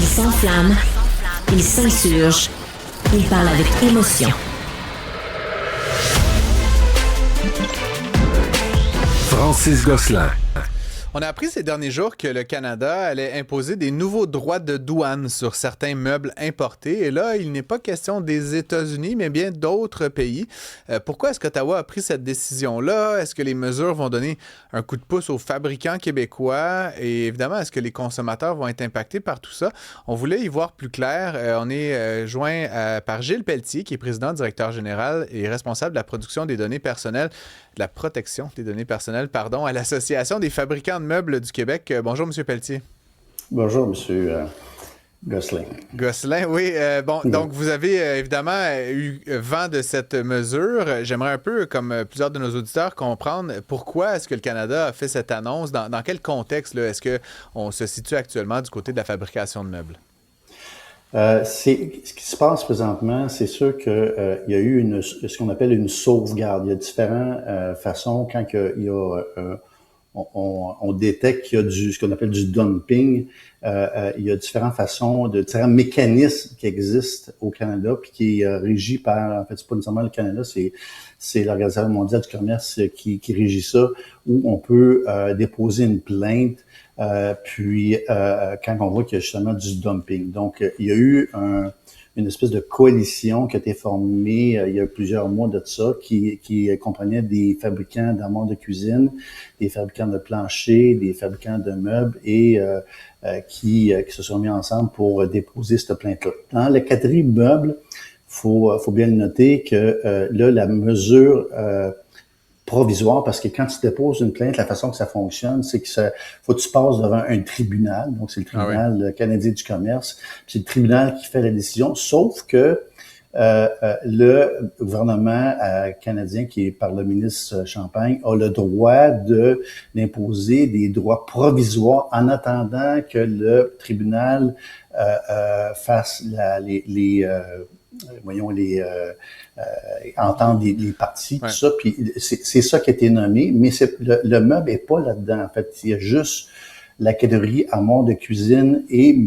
Il s'enflamme, il s'insurge, il parle avec émotion. Francis Gosselin. On a appris ces derniers jours que le Canada allait imposer des nouveaux droits de douane sur certains meubles importés. Et là, il n'est pas question des États-Unis, mais bien d'autres pays. Pourquoi est-ce qu'Ottawa a pris cette décision-là? Est-ce que les mesures vont donner un coup de pouce aux fabricants québécois? Et évidemment, est-ce que les consommateurs vont être impactés par tout ça? On voulait y voir plus clair. On est joint par Gilles Pelletier, qui est président, directeur général et responsable de la production des données personnelles, de la protection des données personnelles, pardon, à l'Association des fabricants de meubles du Québec. Bonjour, M. Pelletier. Bonjour, M. Gosselin. Gosselin, oui. Donc vous avez évidemment eu vent de cette mesure. J'aimerais un peu, comme plusieurs de nos auditeurs, comprendre pourquoi est-ce que le Canada a fait cette annonce, dans quel contexte là, est-ce qu'on se situe actuellement du côté de la fabrication de meubles? Ce qui se passe présentement, c'est sûr qu'il y a eu ce qu'on appelle une sauvegarde. Il y a différentes façons quand il y a on détecte qu'il y a ce qu'on appelle du dumping. Il y a différentes façons, différents mécanismes qui existent au Canada, puis qui est régi par, en fait, c'est pas nécessairement le Canada, c'est l'Organisation mondiale du commerce qui régit ça, où on peut déposer une plainte, quand on voit qu'il y a justement du dumping. Donc, il y a eu une espèce de coalition qui a été formée il y a plusieurs mois de ça, qui comprenait des fabricants d'armoires de cuisine, des fabricants de planchers, des fabricants de meubles et qui se sont mis ensemble pour déposer cette plainte-là. Dans la catégorie meubles, faut bien le noter que là, la mesure provisoire, parce que quand tu déposes une plainte, la façon que ça fonctionne, c'est que faut que tu passes devant un tribunal. Donc, c'est le tribunal canadien du commerce. Puis c'est le tribunal qui fait la décision, sauf que le gouvernement canadien, qui est par le ministre Champagne, a le droit d'imposer des droits provisoires en attendant que le tribunal fasse entendre les parties, tout ça, puis c'est ça qui a été nommé, mais le meuble est pas là-dedans. En fait, il y a juste la catégorie armoire de cuisine et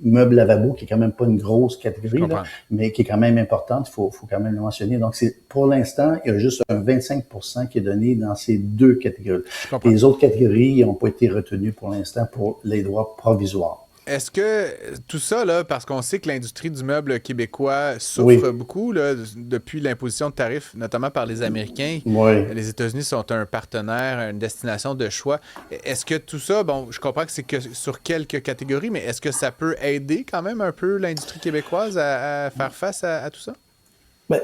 meuble lavabo, qui est quand même pas une grosse catégorie, là, mais qui est quand même importante, il faut quand même le mentionner. Donc, pour l'instant, il y a juste un 25% qui est donné dans ces deux catégories. Les autres catégories n'ont pas été retenues pour l'instant pour les droits provisoires. Est-ce que tout ça, là, parce qu'on sait que l'industrie du meuble québécois souffre beaucoup là, depuis l'imposition de tarifs, notamment par les Américains. Les États-Unis sont un partenaire, une destination de choix. Est-ce que tout ça, bon, je comprends que c'est que sur quelques catégories, mais est-ce que ça peut aider quand même un peu l'industrie québécoise à faire face à tout ça?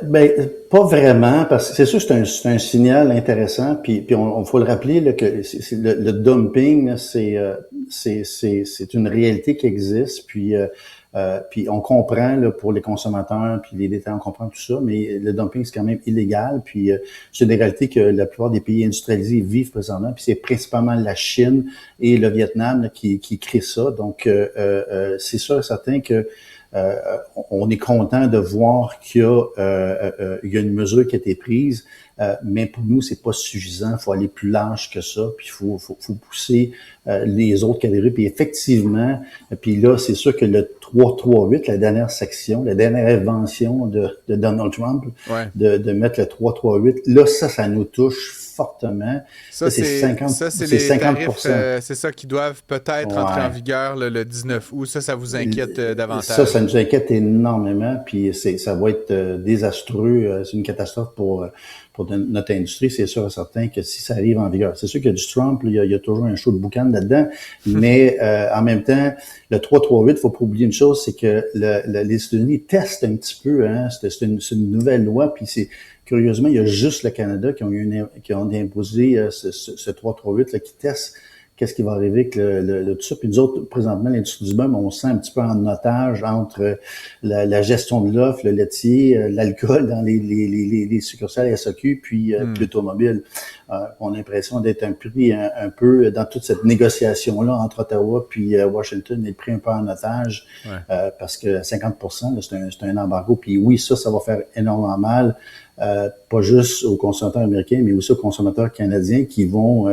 Ben, pas vraiment, parce que c'est sûr que c'est un signal intéressant, puis on faut le rappeler là, que le dumping, là, c'est une réalité qui existe, puis on comprend là, pour les consommateurs, puis les détaillants, on comprend tout ça, mais le dumping, c'est quand même illégal, puis c'est des réalités que la plupart des pays industrialisés vivent présentement, puis c'est principalement la Chine et le Vietnam là, qui créent ça, donc c'est sûr et certain que on est content de voir qu'il y a une mesure qui a été prise, mais pour nous, c'est pas suffisant. Il faut aller plus large que ça, puis il faut pousser les autres catégories. Puis effectivement, puis là, c'est sûr que le 338, la dernière section, la dernière invention de Donald Trump, de mettre le 338, là, ça nous touche fortement. Ça, c'est 50%. Ça, c'est les 50%. Tarifs, c'est ça qui doivent peut-être entrer en vigueur le 19 août. Ça vous inquiète davantage? Ça nous inquiète énormément, puis ça va être désastreux. C'est une catastrophe pour notre industrie. C'est sûr et certain que si ça arrive en vigueur. C'est sûr qu'il y a du Trump, il y a toujours un show de boucan là-dedans, mais en même temps, le 338, il faut pas oublier une chose, c'est que les États-Unis testent un petit peu, hein, c'est une nouvelle loi, puis curieusement, il y a juste le Canada qui ont imposé ce 338 là, qui teste qu'est-ce qui va arriver avec tout ça. Puis nous autres, présentement, l'industrie du meuble, on se sent un petit peu en otage entre la gestion de l'offre, le laitier, l'alcool dans les succursales SAQ, puis l'automobile. On a l'impression d'être un peu dans toute cette négociation-là entre Ottawa puis Washington, est pris un peu en otage parce que 50%, là, c'est un embargo. Puis oui, ça va faire énormément mal. Pas juste aux consommateurs américains, mais aussi aux consommateurs canadiens qui vont,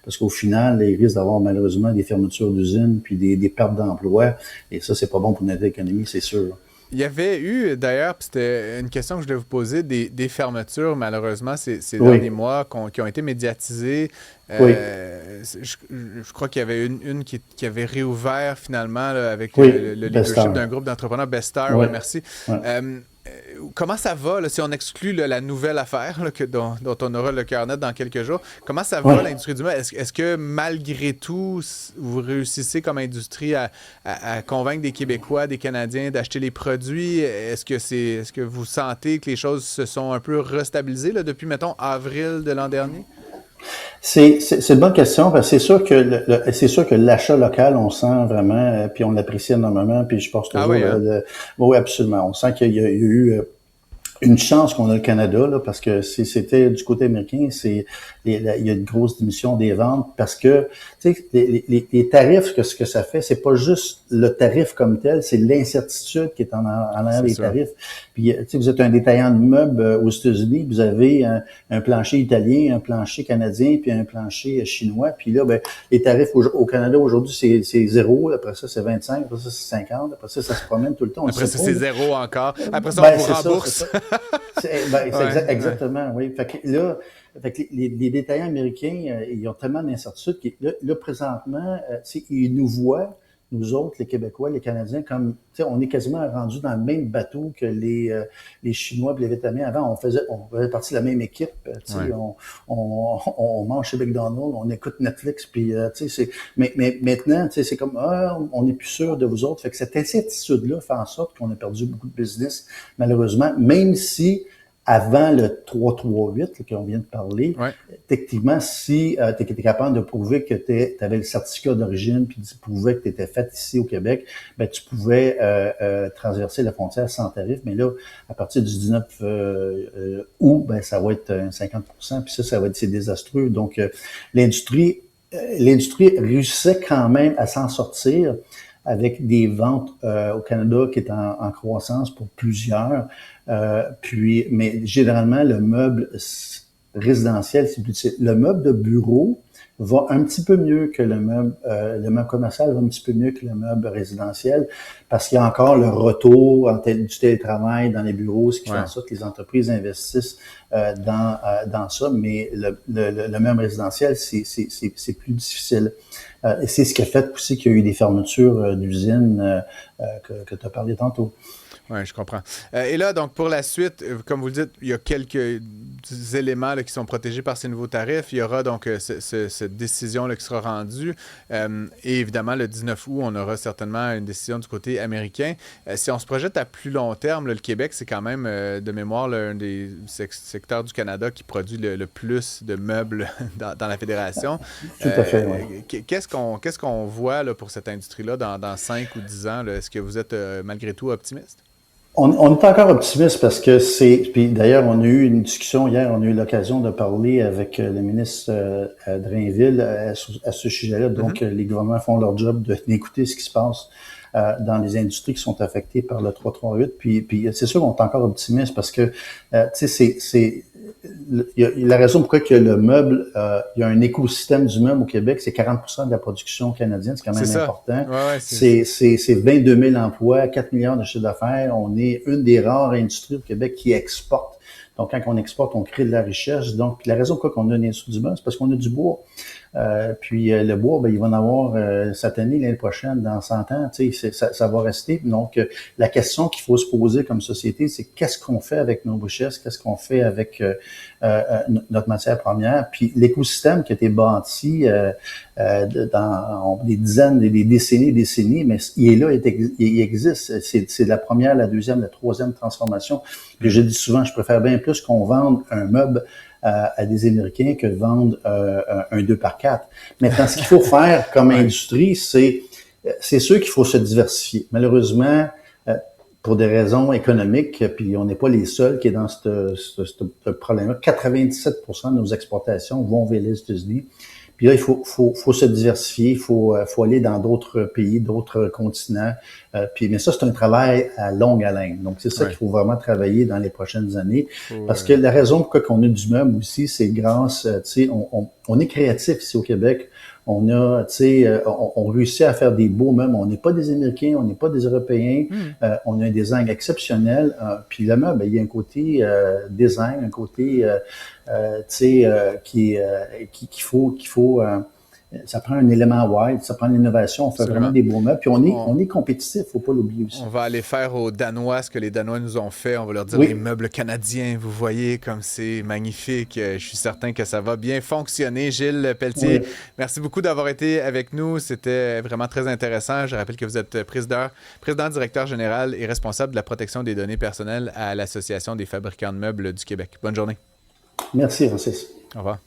parce qu'au final, ils risquent risque d'avoir malheureusement des fermetures d'usines puis des pertes d'emplois. Et ça, c'est pas bon pour notre économie, c'est sûr. Il y avait eu, d'ailleurs, puis c'était une question que je devais vous poser, des fermetures, malheureusement, ces derniers mois qui ont été médiatisées. Je crois qu'il y avait une qui avait réouvert finalement là, avec le leadership d'un groupe d'entrepreneurs, Bestar, merci. Comment ça va, là, si on exclut la nouvelle affaire là, dont on aura le cœur net dans quelques jours, comment ça va l'industrie du meuble? Est-ce que malgré tout, vous réussissez comme industrie à convaincre des Québécois, des Canadiens d'acheter les produits? Est-ce que vous sentez que les choses se sont un peu restabilisées là, depuis, mettons, avril de l'an dernier? C'est une bonne question parce que c'est sûr que l'achat local, on sent vraiment, puis on l'apprécie énormément, puis je pense toujours oui, absolument. On sent qu'il y a eu une chance qu'on a le Canada, là, parce que si c'était du côté américain, il y a une grosse diminution des ventes parce que, tu sais, les tarifs, ce que ça fait, c'est pas juste le tarif comme tel, c'est l'incertitude qui est en arrière des tarifs. Puis, tu sais, vous êtes un détaillant de meubles aux États-Unis, vous avez un plancher italien, un plancher canadien, puis un plancher chinois. Puis là, les tarifs au Canada aujourd'hui, c'est 0, après ça, c'est 25, après ça, c'est 50, après ça se promène tout le temps. Après ça, c'est 0 encore. Après ça, on vous rembourse. Exactement, oui. Fait que là, les détaillants américains, ils ont tellement d'incertitudes que là présentement, ils nous voient, nous autres, les Québécois, les Canadiens, comme, tu sais, on est quasiment rendus dans le même bateau que les Chinois et les Vietnamiens. Avant, on faisait partie de la même équipe. Tu sais, on mange chez McDonald's, on écoute Netflix, puis tu sais, mais maintenant, tu sais, c'est comme, on n'est plus sûr de vous autres. Fait que cette incertitude-là fait en sorte qu'on a perdu beaucoup de business, malheureusement, même si avant le 338 qu'on vient de parler, techniquement, si tu étais capable de prouver que tu avais le certificat d'origine puis tu prouvais que tu étais fait ici au Québec, tu pouvais traverser la frontière sans tarif. Mais là, à partir du 19 août, ça va être 50%, puis ça va être c'est désastreux. Donc, l'industrie réussissait quand même à s'en sortir avec des ventes au Canada qui est en croissance pour plusieurs. Mais généralement, le meuble résidentiel, c'est plus difficile. Le meuble de bureau va un petit peu mieux que le meuble commercial va un petit peu mieux que le meuble résidentiel parce qu'il y a encore le retour du télétravail dans les bureaux, ce qui fait en sorte que les entreprises investissent dans ça, mais le meuble résidentiel, c'est plus difficile. Et c'est ce qui a fait aussi qu'il y a eu des fermetures d'usines que tu as parlé tantôt. Oui, je comprends. Et là, donc, pour la suite, comme vous le dites, il y a quelques éléments là, qui sont protégés par ces nouveaux tarifs. Il y aura donc cette décision là, qui sera rendue. Et évidemment, le 19 août, on aura certainement une décision du côté américain. Si on se projette à plus long terme, là, le Québec, c'est quand même, de mémoire, là, un des secteurs du Canada qui produit le plus de meubles dans la fédération. Tout à fait, oui. Qu'est-ce qu'on voit là, pour cette industrie-là dans 5 ou 10 ans? Là? Est-ce que vous êtes malgré tout optimiste? On est encore optimiste parce que puis d'ailleurs, on a eu une discussion hier, on a eu l'occasion de parler avec le ministre Drainville à ce sujet-là. Donc, les gouvernements font leur job d'écouter ce qui se passe dans les industries qui sont affectées par le 338. Puis c'est sûr qu'on est encore optimiste parce que, tu sais, la raison pourquoi que le meuble, il y a un écosystème du meuble au Québec, c'est 40% de la production canadienne, c'est quand même important. C'est 22 000 emplois, 4 milliards de chiffre d'affaires. On est une des rares industries au Québec qui exporte. Donc, quand on exporte, on crée de la richesse. Donc, la raison pourquoi on a une industrie du bois, c'est parce qu'on a du bois. Puis le bois, il va en avoir cette année, l'année prochaine, dans 100 ans, ça va rester. Donc, la question qu'il faut se poser comme société, c'est qu'est-ce qu'on fait avec nos richesses, qu'est-ce qu'on fait avec notre matière première. Puis l'écosystème qui a été bâti dans des dizaines, des décennies, mais il est là, il existe. C'est la première, la deuxième, la troisième transformation. Puis je dis souvent, je préfère bien plus qu'on vende un meuble à des Américains que de vendre un 2x4. Maintenant, ce qu'il faut faire comme industrie, c'est sûr qu'il faut se diversifier. Malheureusement, pour des raisons économiques, puis on n'est pas les seuls qui est dans ce problème-là. 97% de nos exportations vont vers les États-Unis. Puis là, il faut se diversifier, il faut aller dans d'autres pays, d'autres continents, Mais ça, c'est un travail à longue haleine. Donc, c'est ça qu'il faut vraiment travailler dans les prochaines années. Parce que la raison pourquoi on a du meuble aussi, c'est grâce, tu sais, on est créatif ici au Québec. On a, tu sais, on réussit à faire des beaux meubles. On n'est pas des Américains, on n'est pas des Européens. On a un design exceptionnel. Puis le meuble, il y a un côté design, un côté, tu sais, qu'il faut ça prend un élément wide, ça prend l'innovation, on fait vraiment des beaux meubles. Puis on est compétitif, faut pas l'oublier aussi. On va aller faire aux Danois ce que les Danois nous ont fait. On va leur dire les meubles canadiens, vous voyez comme c'est magnifique. Je suis certain que ça va bien fonctionner. Gilles Pelletier, merci beaucoup d'avoir été avec nous. C'était vraiment très intéressant. Je rappelle que vous êtes président, directeur général et responsable de la protection des données personnelles à l'Association des fabricants de meubles du Québec. Bonne journée. Merci, Francis. Au revoir.